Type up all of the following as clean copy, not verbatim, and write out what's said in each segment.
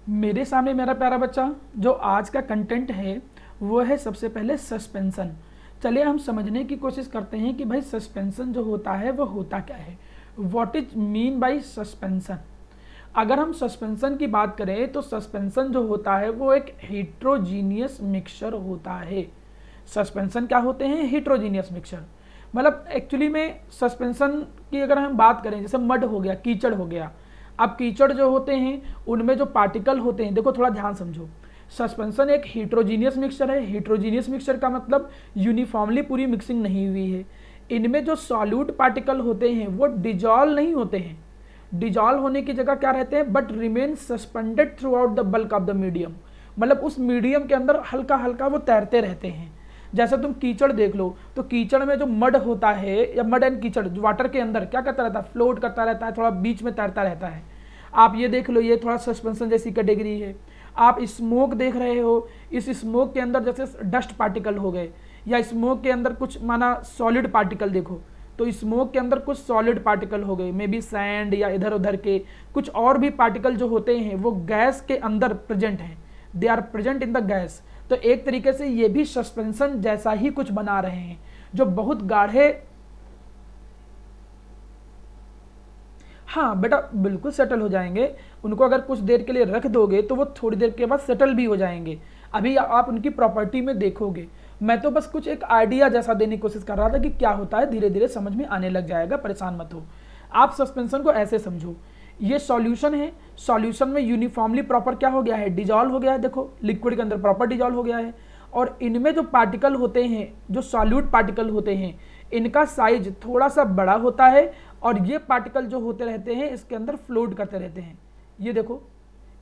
मेरे सामने मेरा प्यारा बच्चा, जो आज का कंटेंट है वो है सबसे पहले सस्पेंशन। चलिए हम समझने की कोशिश करते हैं कि भाई सस्पेंशन जो होता है वो होता क्या है। What is mean by suspension. अगर हम सस्पेंशन की बात करें तो सस्पेंशन जो होता है वो एक हेट्रोजीनियस मिक्सचर होता है। सस्पेंशन क्या होते हैं? Heterogeneous mixture. मतलब एक्चुअली में सस्पेंशन की अगर हम बात करें, जैसे मड हो गया, कीचड़ हो गया। अब कीचड़ जो होते हैं उनमें जो पार्टिकल होते हैं, देखो थोड़ा ध्यान समझो। सस्पेंशन एक हेट्रोजीनियस मिक्सचर है। हेट्रोजीनियस मिक्सचर का मतलब यूनिफॉर्मली पूरी मिक्सिंग नहीं हुई है। इनमें जो सॉल्यूट पार्टिकल होते हैं वो डिजॉल्व नहीं होते हैं। डिजॉल्व होने की जगह क्या रहते हैं? But remain suspended through out the bulk of the medium. मतलब उस मीडियम के अंदर हल्का हल्का वो तैरते रहते हैं। जैसे तुम कीचड़ देख लो, तो कीचड़ में जो मड होता है या मड एंड कीचड़ वाटर के अंदर क्या करता रहता है? फ्लोट करता रहता है, थोड़ा बीच में तैरता रहता है। आप ये देख लो, ये थोड़ा सस्पेंशन जैसी कैटेगरी है। आप स्मोक देख रहे हो, इस स्मोक के अंदर जैसे डस्ट पार्टिकल हो गए, या स्मोक के अंदर कुछ माना सॉलिड पार्टिकल देखो, तो स्मोक के अंदर कुछ सॉलिड पार्टिकल हो गए, मे बी सैंड या इधर उधर के कुछ और भी पार्टिकल जो होते हैं वो गैस के अंदर प्रेजेंट हैं। They are present in the gas. तो एक तरीके से ये भी सस्पेंशन जैसा ही कुछ बना रहे हैं, जो बहुत गाढ़े। हाँ बेटा, बिल्कुल सेटल हो जाएंगे। उनको अगर कुछ देर के लिए रख दोगे तो वो थोड़ी देर के बाद सेटल भी हो जाएंगे। अभी आप उनकी प्रॉपर्टी में देखोगे। मैं तो बस कुछ एक आइडिया जैसा देने की कोशिश कर रहा था कि क्या होता है, धीरे धीरे समझ में आने लग जाएगा, परेशान मत हो। आप सस्पेंशन को ऐसे समझो, ये सॉल्यूशन है। सॉल्यूशन में यूनिफॉर्मली प्रॉपर क्या हो गया है? डिजॉल्व हो गया है। देखो लिक्विड के अंदर प्रॉपर डिजॉल्व हो गया है। और इनमें जो पार्टिकल होते हैं, जो सॉल्यूट पार्टिकल होते हैं, इनका साइज थोड़ा सा बड़ा होता है। और ये पार्टिकल जो होते रहते हैं इसके अंदर फ्लोट करते रहते हैं। ये देखो,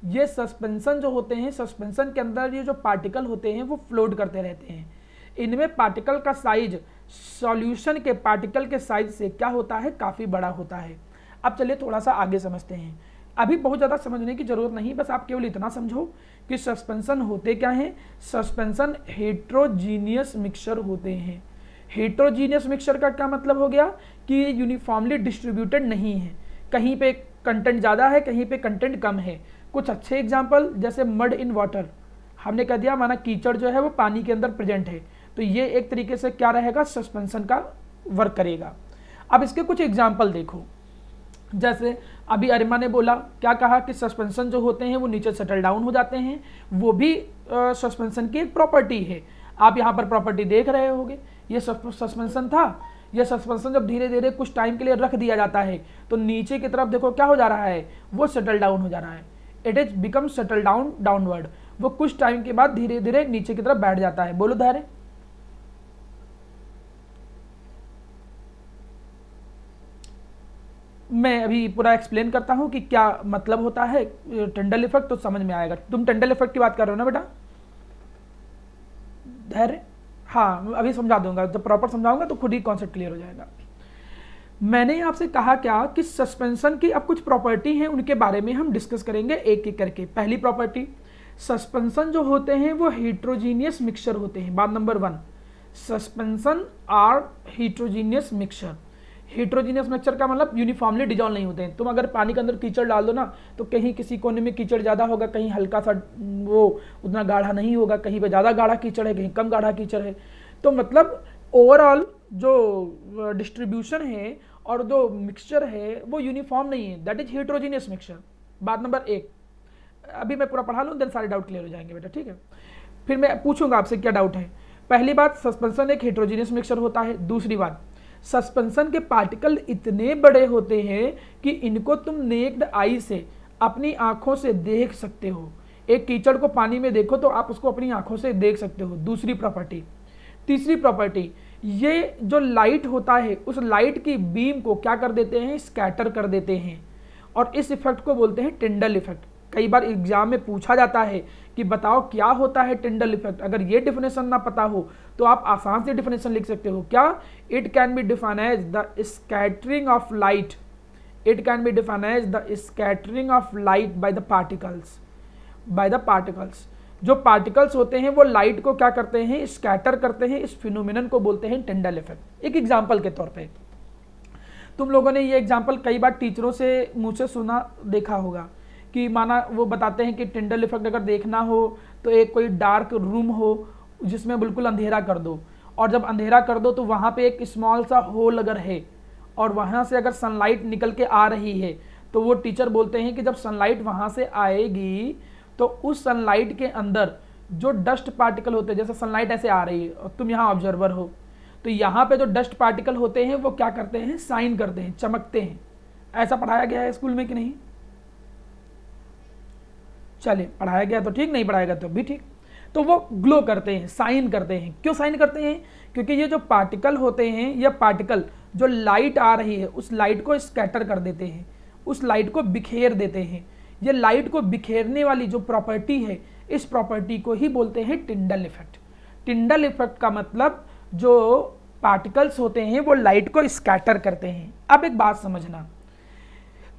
ये सस्पेंशन जो होते हैं, सस्पेंशन के अंदर ये जो पार्टिकल होते हैं वो फ्लोट करते रहते हैं। इनमें पार्टिकल का साइज सॉल्यूशन के पार्टिकल के साइज से क्या होता है? काफ़ी बड़ा होता है। अब चलिए थोड़ा सा आगे समझते हैं। अभी बहुत ज़्यादा समझने की जरूरत नहीं, बस आप केवल इतना समझो कि सस्पेंशन होते क्या हैं। सस्पेंशन हेट्रोजीनियस मिक्सचर होते हैं। हेट्रोजीनियस मिक्सचर का क्या मतलब हो गया? कि ये यूनिफॉर्मली डिस्ट्रीब्यूटेड नहीं है। कहीं पे कंटेंट ज़्यादा है, कहीं पे कंटेंट कम है। कुछ अच्छे एग्जाम्पल जैसे मड इन वाटर, हमने कह दिया माना कीचड़ जो है वो पानी के अंदर प्रेजेंट है, तो ये एक तरीके से क्या रहेगा? सस्पेंशन का वर्क करेगा। अब इसके कुछ एग्जाम्पल देखो। जैसे अभी अरिमा ने बोला, क्या कहा कि सस्पेंशन जो होते हैं वो नीचे सेटल डाउन हो जाते हैं, वो भी सस्पेंशन की एक प्रॉपर्टी है। आप यहाँ पर प्रॉपर्टी देख रहे होगे, ये सस्पेंशन था। ये सस्पेंशन जब धीरे धीरे कुछ टाइम के लिए रख दिया जाता है तो नीचे की तरफ देखो क्या हो जा रहा है? वो सेटल डाउन हो जा रहा है। It is become settle down downward. वो कुछ टाइम के बाद धीरे धीरे नीचे की तरफ बैठ जाता है। बोलो धैर्य। मैं अभी पूरा एक्सप्लेन करता हूँ कि क्या मतलब होता है टिंडल इफेक्ट, तो समझ में आएगा। तुम टिंडल इफेक्ट की बात कर रहे हो ना बेटा? धैर्य। हाँ, अभी समझा दूंगा, जब प्रॉपर समझाऊंगा तो खुद ही कॉन्सेप्ट क्लियर हो जाएगा। मैंने आपसे कहा क्या कि सस्पेंशन की अब कुछ प्रॉपर्टी हैं, उनके बारे में हम डिस्कस करेंगे एक एक करके। पहली प्रॉपर्टी, सस्पेंशन जो होते हैं वो हेट्रोजीनियस मिक्सचर होते हैं। बात number 1, suspension are heterogeneous mixture. Heterogeneous mixture का मतलब यूनिफॉर्मली डिजॉल्व नहीं होते हैं। तुम अगर पानी के अंदर कीचड़ डाल दो ना, तो कहीं किसी कोने में कीचड़ ज़्यादा होगा, कहीं हल्का सा वो उतना गाढ़ा नहीं होगा, कहीं पे ज़्यादा गाढ़ा कीचड़ है, कहीं कम गाढ़ा कीचड़ है। तो मतलब ओवरऑल जो डिस्ट्रीब्यूशन है और जो मिक्सचर है वो यूनिफॉर्म नहीं है। That is heterogeneous mixture. बात नंबर 1। अभी मैं पूरा पढ़ा लूँ, देन सारे डाउट क्लियर हो जाएंगे बेटा, ठीक है? फिर मैं पूछूंगा आपसे क्या डाउट है। पहली बात, सस्पेंशन एक हेट्रोजीनियस मिक्सचर होता है। दूसरी बात, सस्पेंशन के पार्टिकल इतने बड़े होते हैं कि इनको तुम नेक्ड आई से अपनी आंखों से देख सकते हो। एक कीचड़ को पानी में देखो तो आप उसको अपनी आंखों से देख सकते हो। दूसरी प्रॉपर्टी। तीसरी प्रॉपर्टी, ये जो लाइट होता है उस लाइट की बीम को क्या कर देते हैं? स्कैटर कर देते हैं। और इस इफेक्ट को बोलते हैं टिंडल इफेक्ट। कई बार एग्जाम में पूछा जाता है कि बताओ क्या होता है टिंडल इफेक्ट। अगर ये डिफिनेशन ना पता हो तो आप आसान से डिफिनेशन लिख सकते हो। क्या? It can be define as the scattering of light. It can be define as the scattering of light by the particles. By the particles, जो पार्टिकल्स होते हैं वो लाइट को क्या करते हैं? स्कैटर करते हैं। इस फिनोमिनन को बोलते हैं टिंडल इफेक्ट। एक एग्जाम्पल के तौर पे तुम लोगों ने ये एग्जाम्पल कई बार टीचरों से मुझसे सुना देखा होगा कि माना वो बताते हैं कि टिंडल इफेक्ट अगर देखना हो तो एक कोई डार्क रूम हो जिसमें बिल्कुल अंधेरा कर दो, और जब अंधेरा कर दो तो वहाँ पे एक स्मॉल सा होल अगर है और वहाँ से अगर सनलाइट निकल के आ रही है तो वो टीचर बोलते हैं कि जब सनलाइट वहाँ से आएगी तो उस सनलाइट के अंदर जो डस्ट पार्टिकल होते हैं, जैसे सनलाइट ऐसे आ रही है और तुम यहाँ ऑब्जर्वर हो, तो यहाँ पे जो डस्ट पार्टिकल होते हैं वो क्या करते हैं, साइन करते हैं, चमकते हैं। ऐसा पढ़ाया गया है स्कूल में कि नहीं? चलिए, पढ़ाया गया तो ठीक, नहीं पढ़ाया गया तो भी ठीक। तो वो ग्लो करते हैं, साइन करते हैं। क्यों साइन करते हैं? क्योंकि ये जो पार्टिकल होते हैं, ये पार्टिकल जो लाइट आ रही है उस लाइट को स्कैटर कर देते हैं, उस लाइट को बिखेर देते हैं। ये लाइट को बिखेरने वाली जो प्रॉपर्टी है, इस प्रॉपर्टी को ही बोलते हैं टिंडल इफेक्ट। टिंडल इफेक्ट का मतलब जो पार्टिकल्स होते हैं वो लाइट को स्कैटर करते हैं। अब एक बात समझना,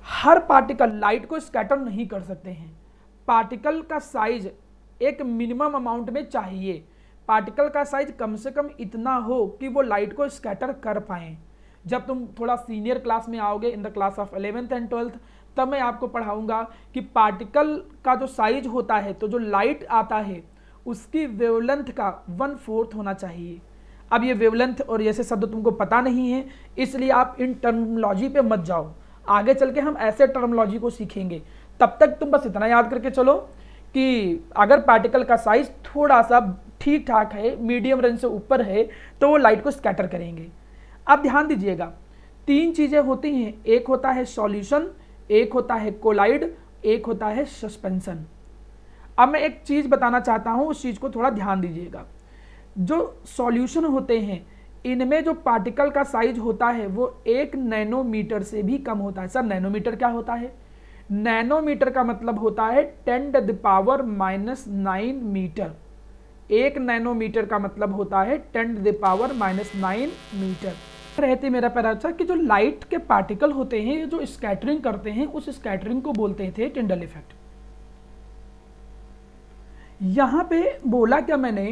हर पार्टिकल लाइट को स्कैटर नहीं कर सकते हैं। पार्टिकल का साइज एक मिनिमम अमाउंट में चाहिए। पार्टिकल का साइज कम से कम इतना हो कि वो लाइट को स्कैटर कर पाएँ। जब तुम थोड़ा सीनियर क्लास में आओगे, in the class of 11th and 12th, तब मैं आपको पढ़ाऊंगा कि पार्टिकल का जो साइज होता है, तो जो लाइट आता है उसकी वेवलेंथ का 1/4 होना चाहिए। अब ये वेवलेंथ और जैसे शब्द तुमको पता नहीं है, इसलिए आप इन टर्मिनोलॉजी पे मत जाओ। आगे चल के हम ऐसे टर्मिनोलॉजी को सीखेंगे। तब तक तुम बस इतना याद करके चलो कि अगर पार्टिकल का साइज थोड़ा सा ठीक ठाक है, मीडियम रेंज से ऊपर है, तो वो लाइट को स्कैटर करेंगे। अब ध्यान दीजिएगा, 3 चीज़ें होती हैं। एक होता है सॉल्यूशन, एक होता है कोलाइड, एक होता है सस्पेंशन। अब मैं एक चीज़ बताना चाहता हूँ, उस चीज़ को थोड़ा ध्यान दीजिएगा। जो सॉल्यूशन होते हैं, इनमें जो पार्टिकल का साइज होता है वो 1 नैनोमीटर से भी कम होता है। सर नैनोमीटर क्या होता है? नैनोमीटर का मतलब होता है 10⁻⁹ मीटर। 1 नैनोमीटर का मतलब होता है 10⁻⁹ मीटर। रहती मेरा प्यारा बच्चा कि जो लाइट के पार्टिकल होते हैं, ये जो स्कैटरिंग करते हैं, उस स्कैटरिंग को बोलते थे टिंडल इफेक्ट। यहां पे बोला क्या मैंने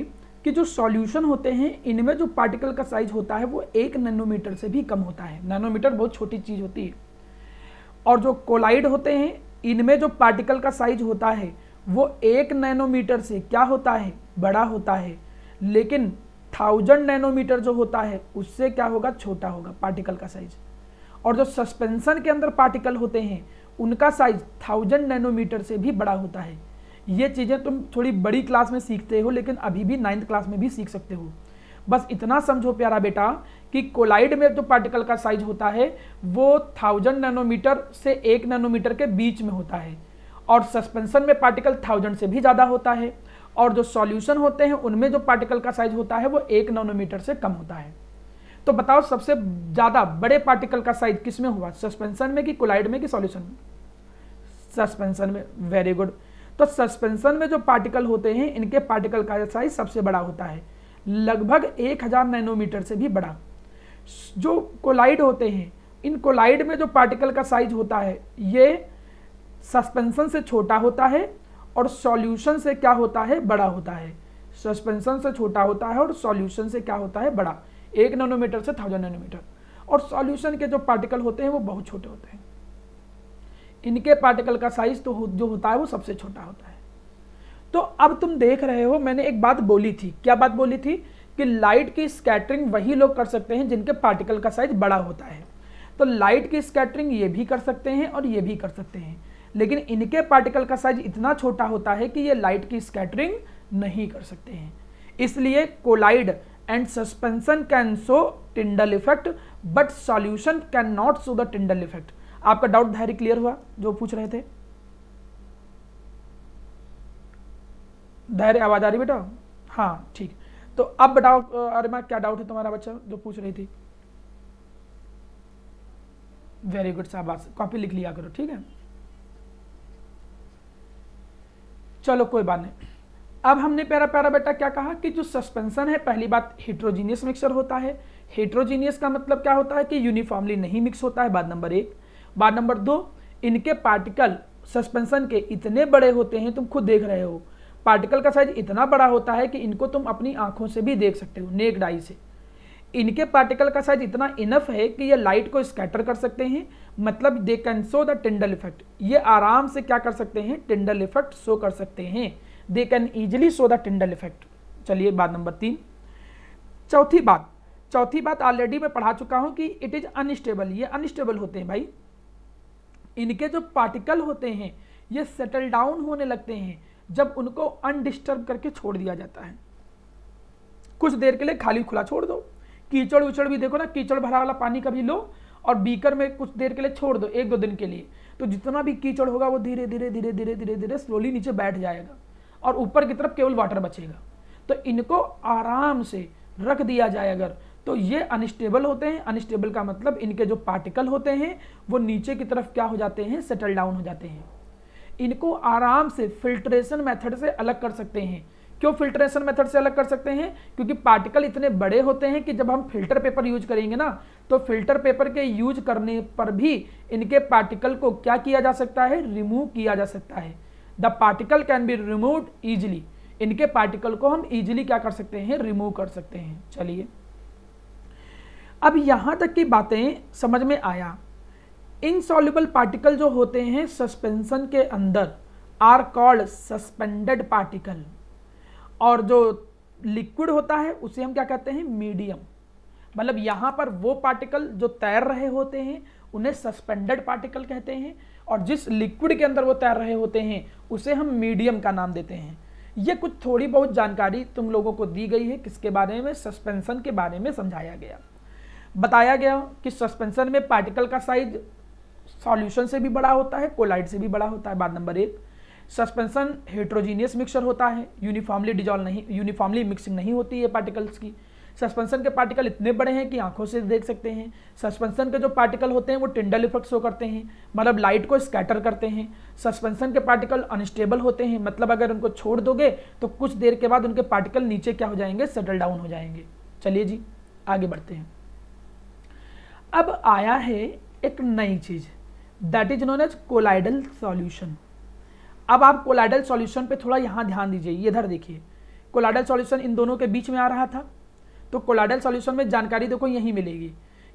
कि जो सॉल्यूशन होते हैं, इनमें जो पार्टिकल का साइज होता है वो 1 नैनोमीटर से भी कम होता है। नैनोमीटर बहुत छोटी चीज होती है। और जो कोलाइड होते हैं, इनमें जो पार्टिकल का साइज होता है वो 1 नैनोमीटर से क्या होता है, बड़ा होता है। लेकिन 1000 नैनोमीटर जो होता है उससे क्या होगा, छोटा होगा पार्टिकल का साइज। और जो सस्पेंशन के अंदर पार्टिकल होते हैं उनका साइज 1000 नैनोमीटर से भी बड़ा होता है। ये चीज़ें तुम थोड़ी बड़ी क्लास में सीखते हो, लेकिन अभी भी 9th क्लास में भी सीख सकते हो। बस इतना समझो प्यारा बेटा कि कोलाइड में जो पार्टिकल का साइज होता है वो 1000 नैनोमीटर से 1 नैनोमीटर के बीच में होता है, और सस्पेंशन में पार्टिकल 1000 से भी ज़्यादा होता है। और जो सॉल्यूशन होते हैं उनमें जो पार्टिकल का साइज होता है वो 1 नैनोमीटर से कम होता है। तो बताओ सबसे ज़्यादा बड़े पार्टिकल का साइज किस में हुआ, सस्पेंशन में कि कोलाइड में कि सॉल्यूशन में? सस्पेंशन में। Very good. तो सस्पेंशन में जो पार्टिकल होते हैं इनके पार्टिकल का साइज सबसे बड़ा होता है, लगभग 1000 नैनोमीटर से भी बड़ा। जो कोलाइड होते हैं, इन कोलाइड में जो पार्टिकल का साइज होता है ये सस्पेंशन से छोटा होता है और सॉल्यूशन से क्या होता है, बड़ा होता है। सस्पेंशन से छोटा होता है और सॉल्यूशन से क्या होता है, बड़ा। 1 नैनोमीटर से 1000 नैनोमीटर। और सॉल्यूशन के जो पार्टिकल होते हैं वो बहुत छोटे होते हैं। इनके पार्टिकल का साइज तो जो होता है वो सबसे छोटा होता है। तो अब तुम देख रहे हो, मैंने एक बात बोली थी। क्या बात बोली थी? कि लाइट की स्कैटरिंग वही लोग कर सकते हैं जिनके पार्टिकल का साइज बड़ा होता है। तो लाइट की स्कैटरिंग ये भी कर सकते हैं और ये भी कर सकते हैं, लेकिन इनके पार्टिकल का साइज इतना छोटा होता है कि ये लाइट की स्कैटरिंग नहीं कर सकते हैं। इसलिए colloid and suspension can show Tyndall effect but solution can not show the Tyndall effect. आपका डाउट धैर्य क्लियर हुआ जो पूछ रहे थे? धैर्य आवाज आ रही बेटा? हाँ ठीक। तो अब बताओ अरे क्या डाउट है तुम्हारा बच्चा जो पूछ रही थी? वेरी गुड, शाबाश, कॉपी लिख लिया करो, ठीक है। चलो कोई बात नहीं। अब हमने प्यारा प्यारा बेटा क्या कहा कि जो सस्पेंशन है, पहली बात हेट्रोजीनियस मिक्सचर होता है। हेट्रोजीनियस का मतलब क्या होता है कि यूनिफॉर्मली नहीं मिक्स होता है, बात नंबर 1। बात नंबर 2, इनके पार्टिकल सस्पेंशन के इतने बड़े होते हैं, तुम खुद देख रहे हो, पार्टिकल का साइज इतना बड़ा होता है कि इनको तुम अपनी आंखों से भी देख सकते हो, नेक्ड आई से। इनके पार्टिकल का साइज इतना इनफ है कि ये लाइट को स्कैटर कर सकते हैं, मतलब they can show the Tyndall effect, ये आराम से क्या कर सकते हैं, टिंडल इफेक्ट शो कर सकते हैं, they can easily show the Tyndall effect. चलिए बात नंबर 3। चौथी बात ऑलरेडी मैं पढ़ा चुका हूं कि इट इज अनस्टेबल, ये अनस्टेबल होते हैं भाई। इनके जो पार्टिकल होते हैं ये सेटल डाउन होने लगते हैं जब उनको अनडिस्टर्ब करके छोड़ दिया जाता है। कुछ देर के लिए खाली खुला छोड़ दो, कीचड़ उचड़ भी देखो ना, कीचड़ भरा वाला पानी कभी लो और बीकर में कुछ देर के लिए छोड़ दो 1-2 दिन के लिए, तो जितना भी कीचड़ होगा वो धीरे धीरे धीरे धीरे धीरे धीरे स्लोली नीचे बैठ जाएगा और ऊपर की तरफ केवल वाटर बचेगा। तो इनको आराम से रख दिया जाए अगर, तो ये अनस्टेबल होते हैं। अनस्टेबल का मतलब इनके जो पार्टिकल होते हैं वो नीचे की तरफ क्या हो जाते हैं, सेटल डाउन हो जाते हैं। इनको आराम से फिल्ट्रेशन मेथड से अलग कर सकते हैं। क्यों फिल्ट्रेशन मेथड से अलग कर सकते हैं, क्योंकि पार्टिकल इतने बड़े होते हैं कि जब हम फिल्टर पेपर यूज करेंगे ना, तो फिल्टर पेपर के यूज करने पर भी इनके पार्टिकल को क्या किया जा सकता है, रिमूव किया जा सकता है। The particle can be removed easily, इनके पार्टिकल को हम इजिली क्या कर सकते हैं, रिमूव कर सकते हैं। चलिए अब यहां तक की बातें समझ में आया। इनसॉल्युबल पार्टिकल जो होते हैं सस्पेंशन के अंदर आर कॉल्ड सस्पेंडेड पार्टिकल, और जो लिक्विड होता है उसे हम क्या कहते हैं, मीडियम। मतलब यहां पर वो पार्टिकल जो तैर रहे होते हैं उन्हें सस्पेंडेड पार्टिकल कहते हैं, और जिस लिक्विड के अंदर वो तैर रहे होते हैं उसे हम मीडियम का नाम देते हैं। ये कुछ थोड़ी बहुत जानकारी तुम लोगों को दी गई है, किसके बारे में, सस्पेंशन के बारे में समझाया गया। बताया गया कि सस्पेंशन में पार्टिकल का साइज सॉल्यूशन से भी बड़ा होता है, कोलाइड से भी बड़ा होता है। बात नंबर 1, सस्पेंशन हेट्रोजीनियस मिक्सचर होता है, यूनिफॉर्मली डिजॉल्व नहीं, यूनिफॉर्मली मिक्सिंग नहीं होती है पार्टिकल्स की। सस्पेंशन के पार्टिकल इतने बड़े हैं कि आंखों से देख सकते हैं। सस्पेंशन के जो पार्टिकल होते हैं वो टिंडल इफेक्ट शो करते हैं, मतलब लाइट को स्कैटर करते हैं। सस्पेंशन के पार्टिकल अनस्टेबल होते हैं, मतलब अगर उनको छोड़ दोगे तो कुछ देर के बाद उनके पार्टिकल नीचे क्या हो जाएंगे, सेटल डाउन हो जाएंगे। चलिए जी आगे बढ़ते हैं। अब आया है एक नई चीज, that is known as colloidal solution. अब आप कोलाइडल सॉल्यूशन पे थोड़ा यहां ध्यान दीजिए, ये इधर देखिए, कोलाइडल सॉल्यूशन इन दोनों के बीच में आ रहा था। तो कोलाइडल सॉल्यूशन में जानकारी देखो यही मिलेगी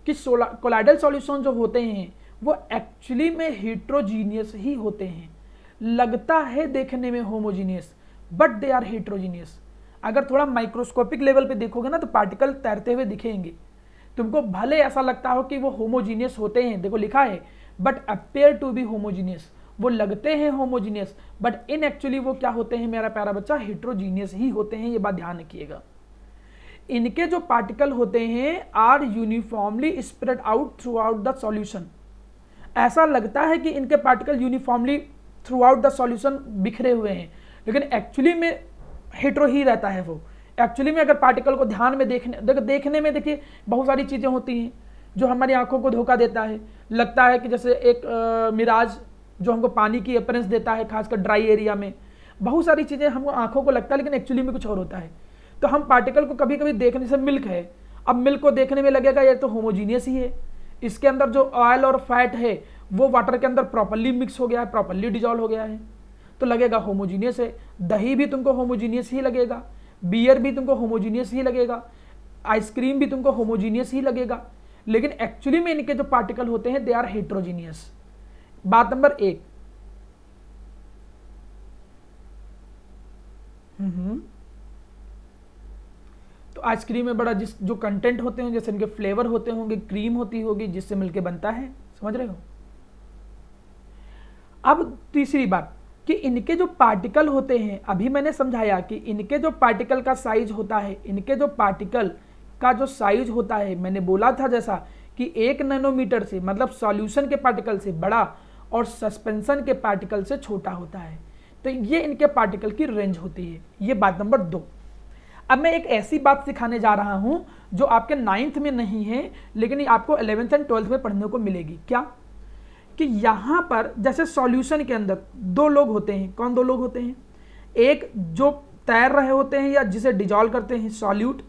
कि कोलाइडल सॉल्यूशन जो होते हैं वो एक्चुअली में हेट्रोजीनियस ही होते हैं। लगता है देखने में homogeneous, but they are heterogeneous. अगर थोड़ा माइक्रोस्कोपिक लेवल पे देखोगे ना तो पार्टिकल तैरते हुए दिखेंगे, तुमको भले ऐसा लगता हो कि वो होमोजीनियस होते हैं, देखो लिखा है but appear to be homogeneous, वो लगते हैं होमोजीनियस बट इन एक्चुअली वो क्या होते हैं मेरा प्यारा बच्चा, हेट्रोजीनियस ही होते हैं। ये बात ध्यान रखिएगा। इनके जो पार्टिकल होते हैं are uniformly spread out throughout the solution. ऐसा लगता है कि इनके particle uniformly throughout the solution बिखरे हुए हैं, लेकिन एक्चुअली में हेट्रो ही रहता है वो। एक्चुअली में अगर पार्टिकल को ध्यान में देखने में देखिए बहुत सारी चीज़ें होती हैं जो हमारी आंखों को धोखा देता है। लगता है कि जैसे एक मिराज जो हमको पानी की अपीयरेंस देता है, खासकर ड्राई एरिया में बहुत सारी चीज़ें हमको आंखों को लगता है लेकिन एक्चुअली में कुछ और होता है। तो हम पार्टिकल को कभी कभी देखने से, मिल्क है, अब मिल्क को देखने में लगेगा ये तो होमोजीनियस ही है, इसके अंदर जो ऑयल और फैट है वो वाटर के अंदर प्रॉपर्ली मिक्स हो गया है, प्रॉपर्ली डिजॉल्व हो गया है, तो लगेगा होमोजीनियस है। दही भी तुमको होमोजीनियस ही लगेगा, बियर भी तुमको होमोजीनियस ही लगेगा, आइसक्रीम भी तुमको होमोजीनियस ही लगेगा, लेकिन एक्चुअली में इनके जो पार्टिकल होते हैं दे आर हेट्रोजीनियस। बात नंबर 1। तो आइसक्रीम में बड़ा जो कंटेंट होते हैं, जैसे इनके फ्लेवर होते होंगे, क्रीम होती होगी जिससे मिलके बनता है, समझ रहे हो। अब तीसरी बात कि इनके जो पार्टिकल होते हैं, अभी मैंने समझाया कि इनके जो पार्टिकल का साइज होता है, इनके जो पार्टिकल का जो साइज होता है, मैंने बोला था जैसा कि 1 नैनोमीटर से मतलब सॉल्यूशन के पार्टिकल से बड़ा और सस्पेंशन के पार्टिकल से छोटा होता है। तो ये इनके पार्टिकल की रेंज होती है। ये बात नंबर 2। अब मैं एक ऐसी बात सिखाने जा रहा हूं जो आपके 9th में नहीं है लेकिन आपको 11th एंड 12th में पढ़ने को मिलेगी। क्या कि यहां पर जैसे सॉल्यूशन के अंदर 2 लोग होते हैं। कौन 2 लोग होते हैं? एक जो तैर रहे होते हैं या जिसे डिजॉल्व करते हैं, सॉल्यूट,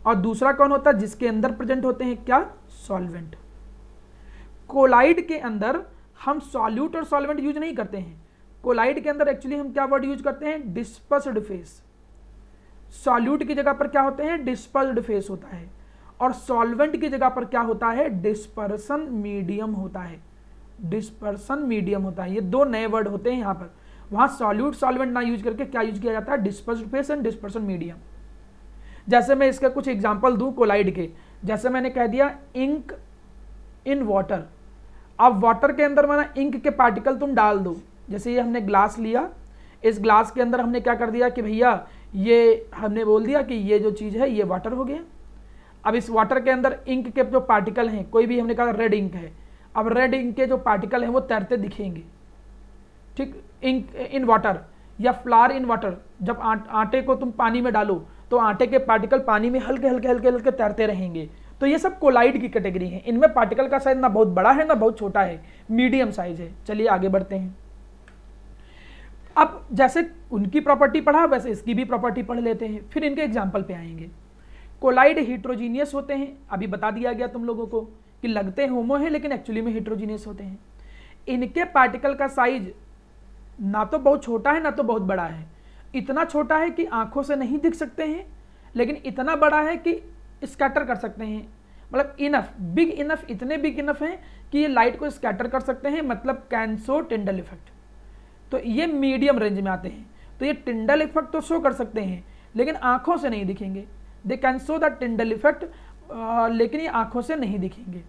और दूसरा कौन होता है? जिसके अंदर प्रेजेंट होते हैं क्या? सॉल्वेंट। कोलाइड के अंदर हम सॉल्यूट और सॉल्वेंट यूज नहीं करते हैं। कोलाइड के अंदर एक्चुअली हम क्या वर्ड यूज करते हैं? Dispersed face. सॉल्यूट की जगह पर क्या होते हैं? डिस्पर्स्ड फेस होता है। और सॉल्वेंट की जगह पर क्या होता है, डिस्पर्सन मीडियम होता है, डिस्पर्सन मीडियम होता है। ये दो नए वर्ड होते हैं यहाँ पर। वहाँ सॉल्यूट सॉल्वेंट ना यूज करके क्या यूज किया जाता है, dispersed phase and dispersion medium. जैसे मैं इसका कुछ एग्जांपल दूं कोलाइड के, जैसे मैंने कह दिया इंक इन वाटर। अब वाटर के अंदर माना इंक के पार्टिकल तुम डाल दो, जैसे ये हमने ग्लास लिया, इस ग्लास के अंदर हमने क्या कर दिया कि भैया ये हमने बोल दिया कि ये जो चीज़ है ये वाटर हो गया। अब इस वाटर के अंदर इंक के जो पार्टिकल हैं, कोई भी हमने कहा रेड इंक है, अब रेड इंक के जो पार्टिकल हैं वो तैरते दिखेंगे, ठीक। इंक इन वाटर या फ्लावर इन वाटर, जब आटे को तुम पानी में डालो तो आटे के पार्टिकल पानी में हल्के हल्के हल्के हल्के तैरते रहेंगे। तो ये सब कोलाइड की कैटेगरी है। इनमें पार्टिकल का साइज ना बहुत बड़ा है ना बहुत छोटा है, मीडियम साइज है। चलिए आगे बढ़ते हैं। अब जैसे उनकी प्रॉपर्टी पढ़ा वैसे इसकी भी प्रॉपर्टी पढ़ लेते हैं, फिर इनके एग्जाम्पल पे आएंगे। कोलाइड हिट्रोजीनियस होते हैं, अभी बता दिया गया तुम लोगों को कि लगते होमो हैं लेकिन एक्चुअली में हिट्रोजीनियस होते हैं। इनके पार्टिकल का साइज ना तो बहुत छोटा है ना तो बहुत बड़ा है, इतना छोटा है कि आंखों से नहीं दिख सकते हैं, लेकिन इतना बड़ा है कि स्कैटर कर सकते हैं, मतलब इनफ, बिग इनफ, इतने बिग इनफ हैं कि ये लाइट को स्कैटर कर सकते हैं, मतलब कैंसो टिंडल इफेक्ट। तो ये मीडियम रेंज में आते हैं। तो ये टिंडल इफेक्ट तो शो कर सकते हैं लेकिन आंखों से नहीं दिखेंगे, they can show the Tyndall effect, लेकिन ये आंखों से नहीं दिखेंगे।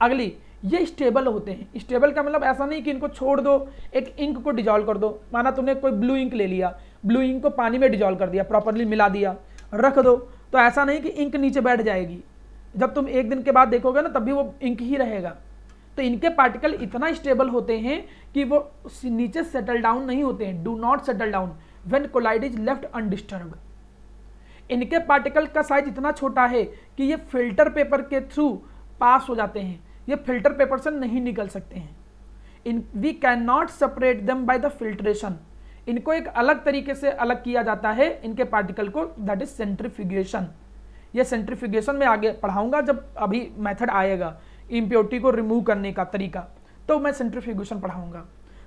अगली, ये स्टेबल होते हैं। स्टेबल का मतलब ऐसा नहीं कि इनको छोड़ दो, एक इंक को डिजॉल्व कर दो, माना तुमने कोई ब्लू इंक ले लिया, ब्लू इंक को पानी में डिजॉल्व कर दिया, प्रॉपरली मिला दिया, रख दो, तो ऐसा नहीं कि इंक नीचे बैठ जाएगी, जब तुम एक दिन के बाद देखोगे ना तब भी वो इंक ही रहेगा। तो इनके पार्टिकल इतना स्टेबल होते हैं कि वो नीचे सेटल डाउन नहीं होते हैं, do not settle down when colloid is left undisturbed. इनके पार्टिकल का साइज इतना छोटा है कि ये फिल्टर पेपर के थ्रू पास हो जाते हैं, ये फिल्टर पेपर से नहीं निकल सकते हैं। इन we can not separate them by the filtration. इनको एक अलग तरीके से अलग किया जाता है इनके पार्टिकल को, दैट इज सेंट्रीफ्यूगेशन। ये सेंट्रीफ्यूगेशन में आगे पढ़ाऊंगा जब अभी मेथड आएगा इम्प्योरिटी को रिमूव करने का तरीका, तो मैं सेंट्रीफ्यूगेशन पढ़ाऊंगा।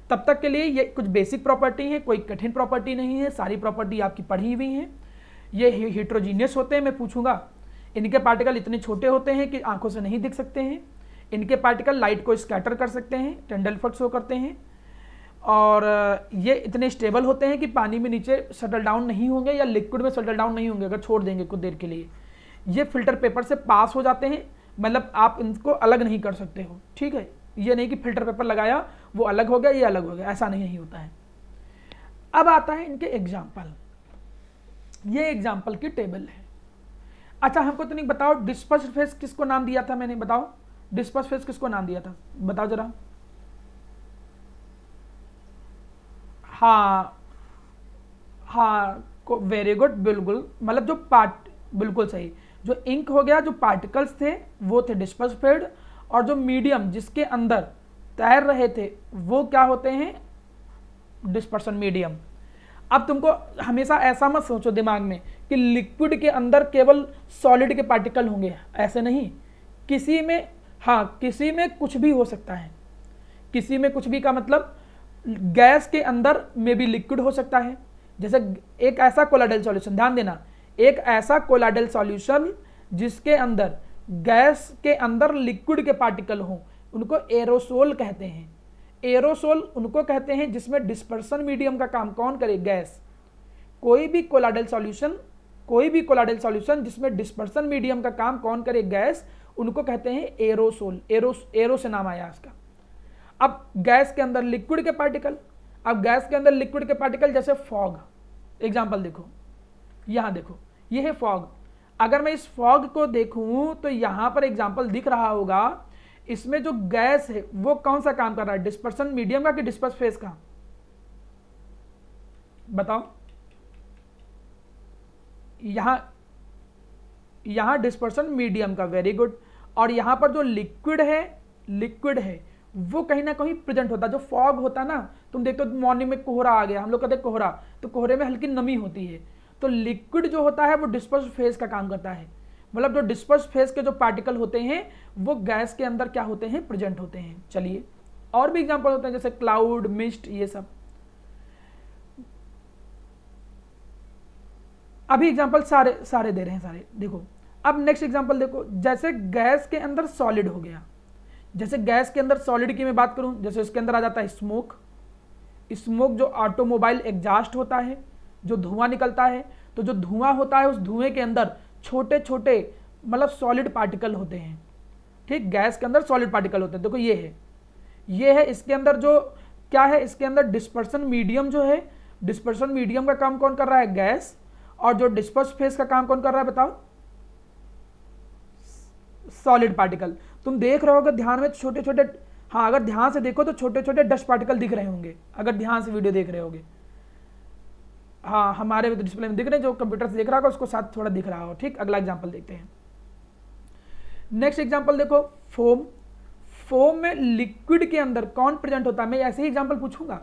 तब तक के लिए ये कुछ बेसिक प्रॉपर्टी है, कोई कठिन प्रॉपर्टी नहीं है, सारी प्रॉपर्टी आपकी पढ़ी हुई है। ये हिट्रोजीनियस होते हैं, मैं पूछूंगा। इनके पार्टिकल इतने छोटे होते हैं कि आंखों से नहीं दिख सकते हैं। इनके पार्टिकल लाइट को स्कैटर कर सकते हैं, टिंडल इफेक्ट शो करते हैं, और ये इतने स्टेबल होते हैं कि पानी में नीचे सेटल डाउन नहीं होंगे या लिक्विड में सेटल डाउन नहीं होंगे अगर छोड़ देंगे कुछ देर के लिए। ये फिल्टर पेपर से पास हो जाते हैं, मतलब आप इनको अलग नहीं कर सकते हो, ठीक है। ये नहीं कि फिल्टर पेपर लगाया वो अलग हो गया ये अलग हो गया, ऐसा नहीं होता है। अब आता है इनके एग्जाम्पल। ये एग्जाम्पल की टेबल है। अच्छा हमको तो नहीं बताओ, डिस्पर्स्ड फेस किसको नाम दिया था मैंने, बताओ डिस्पर्स्ड फेस किसको नाम दिया था, बताओ जरा। हाँ हाँ, वेरी गुड, बिल्कुल, मतलब जो बिल्कुल सही, जो इंक हो गया, जो पार्टिकल्स थे वो थे डिस्पर्स्ड फेड, और जो मीडियम जिसके अंदर तैर रहे थे वो क्या होते हैं, डिस्पर्सन मीडियम। अब तुमको हमेशा ऐसा मत सोचो दिमाग में कि लिक्विड के अंदर केवल सॉलिड के पार्टिकल होंगे, ऐसे नहीं। किसी में, हाँ किसी में कुछ भी हो सकता है, किसी में कुछ भी का मतलब गैस के अंदर में भी लिक्विड हो सकता है। जैसे एक ऐसा कोलाइडल सॉल्यूशन, ध्यान देना, एक ऐसा कोलाइडल सॉल्यूशन जिसके अंदर गैस के अंदर लिक्विड के पार्टिकल हों, उनको एरोसोल कहते हैं। एरोसोल उनको कहते हैं जिसमें डिस्पर्सन मीडियम का काम कौन करे, गैस। कोई भी कोलाइडल सॉल्यूशन जिसमें डिस्पर्सन मीडियम का काम कौन करे, गैस, उनको कहते हैं एरोसोल। एरो से नाम आया इसका। अब गैस के अंदर लिक्विड के पार्टिकल, अब गैस के अंदर लिक्विड के पार्टिकल जैसे फॉग, एग्जांपल देखो, यहां देखो, ये है फॉग। अगर मैं इस फॉग को देखूं तो यहां पर एग्जांपल दिख रहा होगा, इसमें जो गैस है वो कौन सा काम कर रहा है, डिस्पर्सन मीडियम का कि डिस्पर्स फेस का, बताओ। यहां डिस्पर्सन मीडियम का, वेरी गुड। और यहां पर जो लिक्विड है वो कहीं ना कहीं प्रेजेंट होता है। जो फॉग होता है ना, तुम देखते हो मॉर्निंग में कोहरा आ गया, हम लोग कहते हैं कोहरा, तो कोहरे में हल्की नमी होती है, तो लिक्विड जो होता है वो डिस्पर्स फेस का काम करता है। मतलब जो डिस्पर्स फेस के जो पार्टिकल होते हैं वो गैस के अंदर क्या होते हैं, प्रेजेंट होते हैं। चलिए और भी एग्जांपल होते हैं जैसे क्लाउड, मिस्ट, ये सब। अभी एग्जांपल सारे दे रहे हैं सारे, देखो अब नेक्स्ट एग्जांपल देखो, जैसे गैस के अंदर सॉलिड हो गया, जैसे गैस के अंदर सॉलिड की मैं बात करूं, जैसे इसके अंदर आ जाता है स्मोक। स्मोक जो ऑटोमोबाइल एग्जॉस्ट होता है, जो धुआं निकलता है, तो जो धुआं होता है उस धुएं के अंदर छोटे छोटे मतलब सॉलिड पार्टिकल होते हैं। ठीक, गैस के अंदर सॉलिड पार्टिकल होते हैं। देखो ये है इसके अंदर जो क्या है, इसके अंदर डिस्पर्सन मीडियम जो है, डिस्पर्सन मीडियम का काम कौन कर रहा है, गैस। और जो डिस्पर्स फेस का काम कौन कर रहा है बताओ, सॉलिड पार्टिकल। तुम देख रहे होगे ध्यान में छोटे छोटे, हाँ अगर ध्यान से देखो तो छोटे छोटे डस्ट पार्टिकल दिख रहे होंगे, अगर ध्यान से वीडियो देख रहे होगे। हाँ हमारे डिस्प्ले में दिख रहे हैं, जो कंप्यूटर से देख रहा होगा उसको साथ थोड़ा दिख रहा हो। ठीक, अगला एग्जांपल देखते हैं। नेक्स्ट एग्जांपल देखो, फोम। फोम में लिक्विड के अंदर कौन प्रेजेंट होता है, मैं ऐसे ही एग्जांपल पूछूंगा,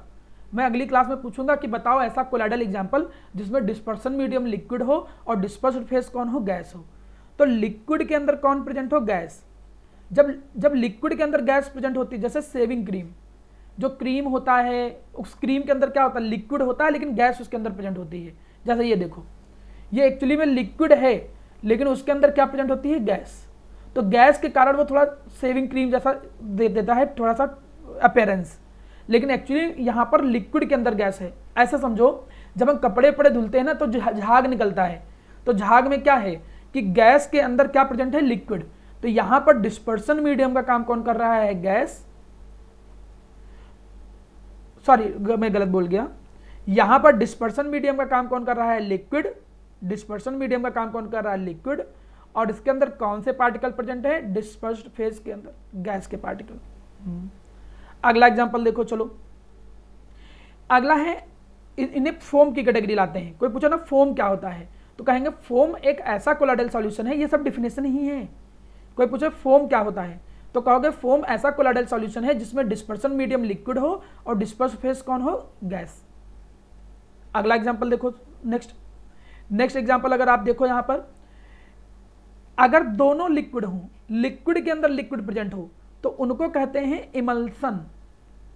मैं अगली क्लास में पूछूंगा कि बताओ ऐसा कोलाइडल एग्जांपल जिसमें डिस्पर्सन मीडियम लिक्विड हो और डिस्पर्स्ड फेस कौन हो, गैस हो। तो लिक्विड के अंदर कौन प्रेजेंट हो, गैस। जब लिक्विड के अंदर गैस प्रेजेंट होती है, जैसे सेविंग क्रीम, जो क्रीम होता है उस क्रीम के अंदर क्या होता है, लिक्विड होता है लेकिन गैस उसके अंदर प्रेजेंट होती है। जैसे ये देखो, ये एक्चुअली में लिक्विड है लेकिन उसके अंदर क्या प्रेजेंट होती है, गैस। तो गैस के कारण वो थोड़ा सेविंग क्रीम जैसा दे देता है, थोड़ा सा अपीयरेंस, लेकिन एक्चुअली यहाँ पर लिक्विड के अंदर गैस है। ऐसा समझो, जब हम कपड़े पड़े धुलते हैं ना तो झाग निकलता है, तो झाग में क्या है कि गैस के अंदर क्या प्रेजेंट है, लिक्विड। तो यहां पर डिस्पर्सन मीडियम का काम कौन कर रहा है, गैस। सॉरी मैं गलत बोल गया, यहां पर डिस्पर्सन मीडियम का काम कौन कर रहा है, लिक्विड। डिस्पर्सन मीडियम का काम कौन कर रहा है, लिक्विड। और इसके अंदर कौन से पार्टिकल प्रेजेंट है, डिस्पर्स्ड फेज के अंदर गैस के पार्टिकल। अगला एग्जांपल देखो, चलो अगला है, इन्हें फोम की कैटेगरी लाते हैं। कोई पूछा ना फोम क्या होता है, तो कहेंगे फोम एक ऐसा कोलाइडल सॉल्यूशन है, ये सब डिफिनेशन ही है। कोई पूछे फोम क्या होता है, तो कहोगे फोम ऐसा कोलाइडल सॉल्यूशन है जिसमें डिस्पर्सन मीडियम लिक्विड हो और डिस्पर्स फेस कौन हो, गैस। अगला एग्जांपल देखो, नेक्स्ट एग्जांपल अगर आप देखो यहां पर, अगर दोनों लिक्विड हो, लिक्विड के अंदर लिक्विड प्रेजेंट हो, तो उनको कहते हैं इमल्सन।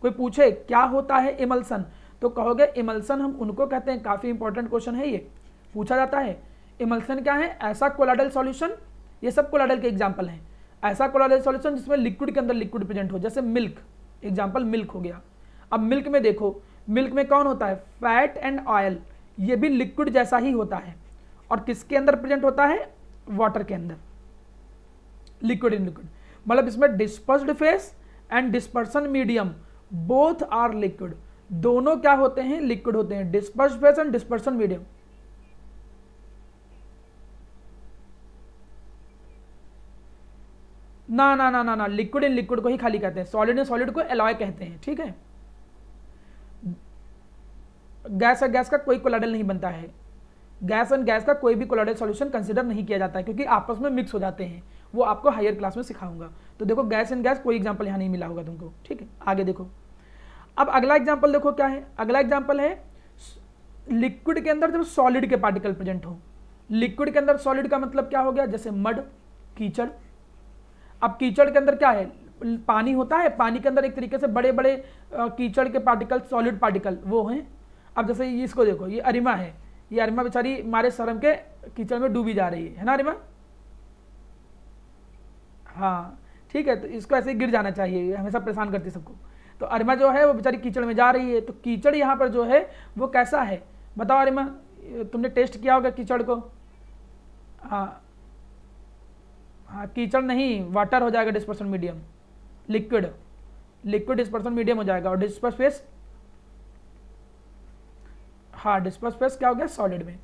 कोई पूछे क्या होता है इमल्सन, तो कहोगे इमल्सन हम उनको कहते हैं, काफी इंपॉर्टेंट क्वेश्चन है ये, पूछा जाता है। इमल्सन क्या है, ऐसा कोलाइडल सॉल्यूशन, ये सब कोलाइडल के एग्जांपल हैं, ऐसा कोलाइडल सॉल्यूशन जिसमें लिक्विड के अंदर लिक्विड प्रेजेंट हो, जैसे मिल्क, एग्जांपल मिल्क हो गया। अब मिल्क में देखो, मिल्क में कौन होता है, फैट एंड ऑयल, ये भी लिक्विड जैसा ही होता है। और किसके अंदर प्रेजेंट होता है, वाटर के अंदर, लिक्विड इन लिक्विड। मतलब इसमें dispersed phase and dispersion medium both are liquid, दोनों क्या होते हैं, लिक्विड होते हैं, dispersed phase and dispersion medium. ना ना ना ना ना, लिक्विड इन लिक्विड को ही खाली कहते हैं, सॉलिड इन सॉलिड को एलॉय कहते हैं। ठीक है, गैस और गैस का कोई कोलाइडल नहीं बनता है, गैस एंड गैस का कोई भी कोलाइडल सॉल्यूशन कंसीडर नहीं किया जाता है, क्योंकि आपस में मिक्स हो जाते हैं, वो आपको हायर क्लास में सिखाऊंगा। तो देखो गैस एंड गैस कोई एग्जांपल यहाँ नहीं मिला होगा तुमको। ठीक है, आगे देखो, अब अगला एग्जांपल देखो क्या है, अगला एग्जांपल है लिक्विड के अंदर जब सॉलिड के पार्टिकल प्रेजेंट हो। लिक्विड के अंदर सॉलिड का मतलब क्या हो गया, जैसे मड, कीचड़। अब कीचड़ के अंदर क्या है, पानी होता है, पानी के अंदर एक तरीके से बड़े बड़े कीचड़ के पार्टिकल, सॉलिड पार्टिकल वो हैं। अब जैसे इसको देखो, ये अरिमा है, ये अरिमा बेचारी हमारे शर्म के कीचड़ में डूबी जा रही है ना अरिमा। हाँ ठीक है, तो इसको ऐसे ही गिर जाना चाहिए, हमेशा परेशान करती है सबको। तो अरिमा जो है वो बेचारी कीचड़ में जा रही है, तो कीचड़ यहाँ पर जो है वो कैसा है बताओ अरिमा, तुमने टेस्ट किया होगा कीचड़ को। हाँ हाँ, कीचड़ नहीं, वाटर हो जाएगा dispersion medium, liquid, liquid dispersion medium हो जाएगा। और डिस्पर्स फेस, हाँ डिस्पर्स फेस क्या हो गया, सॉलिड में।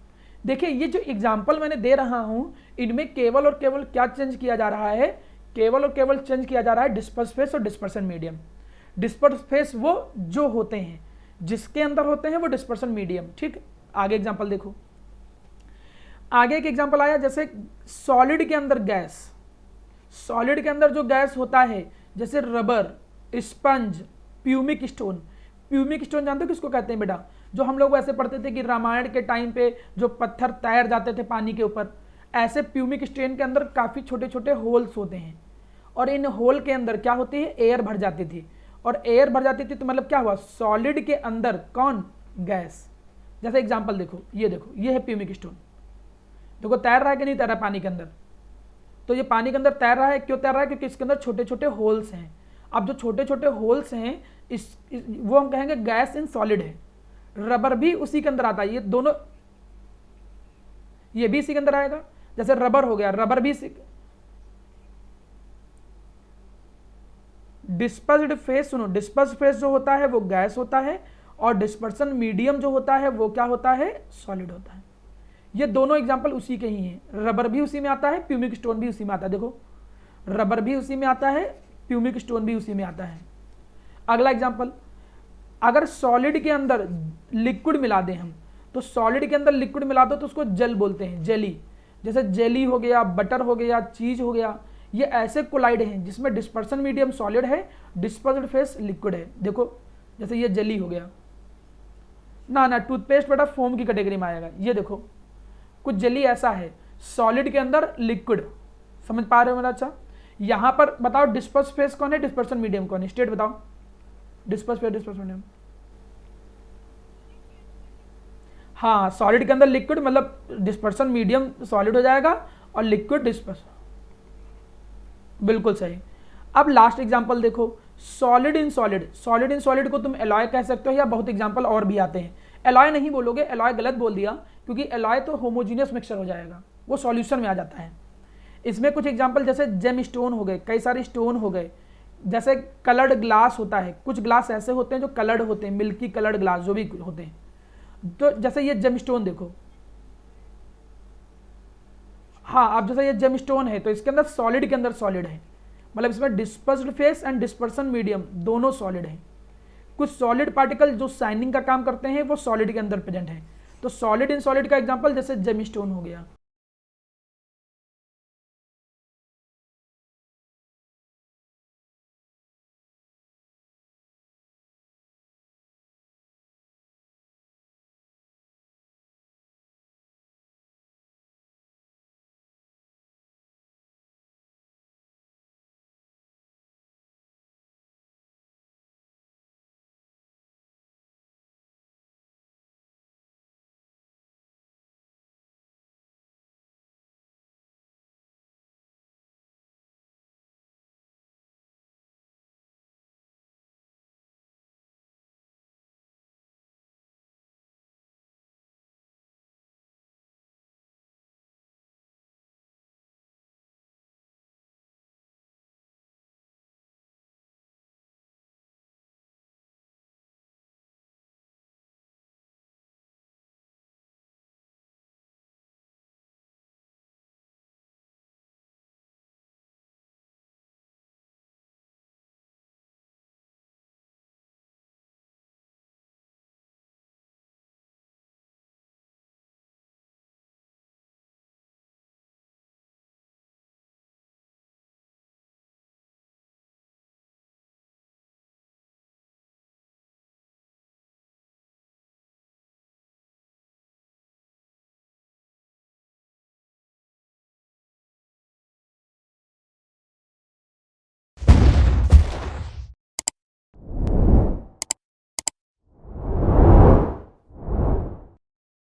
देखिए ये जो एग्जाम्पल मैंने दे रहा हूं, इनमें केवल और केवल क्या चेंज किया जा रहा है, केवल और केवल चेंज किया जा रहा है डिस्पर्स फेस और डिस्पर्सन मीडियम। डिस्पर्स फेस वो जो होते हैं, जिसके अंदर होते हैं वो डिस्पर्सन मीडियम। ठीक, आगे एग्जाम्पल देखो, आगे एक एग्जाम्पल आया, जैसे सॉलिड के अंदर गैस, सॉलिड के अंदर जो गैस होता है, जैसे rubber, sponge, pumice stone. Pumice stone जानते हो किसको कहते हैं बेटा, जो हम लोग ऐसे पढ़ते थे कि रामायण के टाइम पे जो पत्थर तैर जाते थे पानी के ऊपर, ऐसे प्यूमिक स्टोन के अंदर काफ़ी छोटे छोटे होल्स होते हैं, और इन होल के अंदर क्या होती है, एयर भर जाती थी। और एयर भर जाती थी तो मतलब क्या हुआ, सॉलिड के अंदर कौन, गैस। जैसे एग्जाम्पल देखो, ये देखो, ये है प्यूमिक स्टोन, देखो तैर रहा है कि नहीं तैर रहा पानी के अंदर, तो ये पानी के अंदर तैर रहा है, क्यों तैर रहा है? क्योंकि इसके अंदर छोटे छोटे होल्स हैं। अब जो छोटे छोटे होल्स हैं वो हम कहेंगे गैस इन सॉलिड है। रबर भी उसी के अंदर आता है, ये दोनों, ये भी इसी के अंदर आएगा। जैसे रबर हो गया, रबर भी डिस्पर्स्ड फेस, सुनो, डिस्पर्स्ड फेस जो होता है वो गैस होता है, और डिस्पर्सन मीडियम जो होता है वो क्या होता है? सॉलिड होता है। ये दोनों एग्जांपल उसी के ही हैं। रबर भी उसी में आता है, प्यूमिक स्टोन भी उसी में आता है। देखो, रबर भी उसी में आता है, प्यूमिक स्टोन भी उसी में आता है। अगला एग्जांपल, अगर सॉलिड के अंदर लिक्विड मिला दें हम, तो सॉलिड के अंदर लिक्विड मिला दो तो उसको जल बोलते हैं, जेली। जैसे जेली हो गया, बटर हो गया, चीज हो गया, ये ऐसे कोलाइड हैं जिसमें डिस्पर्सन मीडियम सॉलिड है, डिस्पर्स्ड फेस लिक्विड है। देखो, जैसे ये जेली हो गया ना, टूथपेस्ट बेटा फोम की कैटेगरी में आएगा। ये देखो, कुछ जेली ऐसा है, सॉलिड के अंदर लिक्विड। समझ पा रहे हो मेरा? अच्छा, यहां पर बताओ डिस्पर्स फेस कौन है, डिस्पर्सन मीडियम कौन है? स्टेट बताओ, डिस्पर्स फेस, डिस्पर्स मीडियम। हाँ, सॉलिड के अंदर लिक्विड मतलब डिस्पर्सन मीडियम सॉलिड हो जाएगा, और लिक्विड डिस्पर्स। बिल्कुल सही। अब लास्ट एग्जांपल देखो, solid in solid. Solid in solid को तुम एलॉय कह सकते हो, या बहुत एग्जांपल और भी आते हैं। एलॉय नहीं बोलोगे, एलॉय गलत बोल दिया, क्योंकि एलॉय तो होमोजीनियस मिक्सचर हो जाएगा, वो सॉल्यूशन में आ जाता है। इसमें कुछ एग्जांपल जैसे जेम स्टोन हो गए, कई सारे स्टोन हो गए, जैसे कलर्ड ग्लास होता है, कुछ ग्लास ऐसे होते हैं जो कलर्ड होते हैं, मिल्की कलर्ड ग्लास जो भी होते हैं। तो जैसे ये जेम स्टोन देखो, हाँ, अब जैसे ये जेम स्टोन है तो इसके अंदर सॉलिड के अंदर सॉलिड है, मतलब इसमें dispersed phase and dispersion medium दोनों सॉलिड है। कुछ सॉलिड पार्टिकल जो शाइनिंग का काम करते हैं वो सॉलिड के अंदर प्रेजेंट है। तो सॉलिड इन सॉलिड का एग्जांपल जैसे जेम स्टोन हो गया।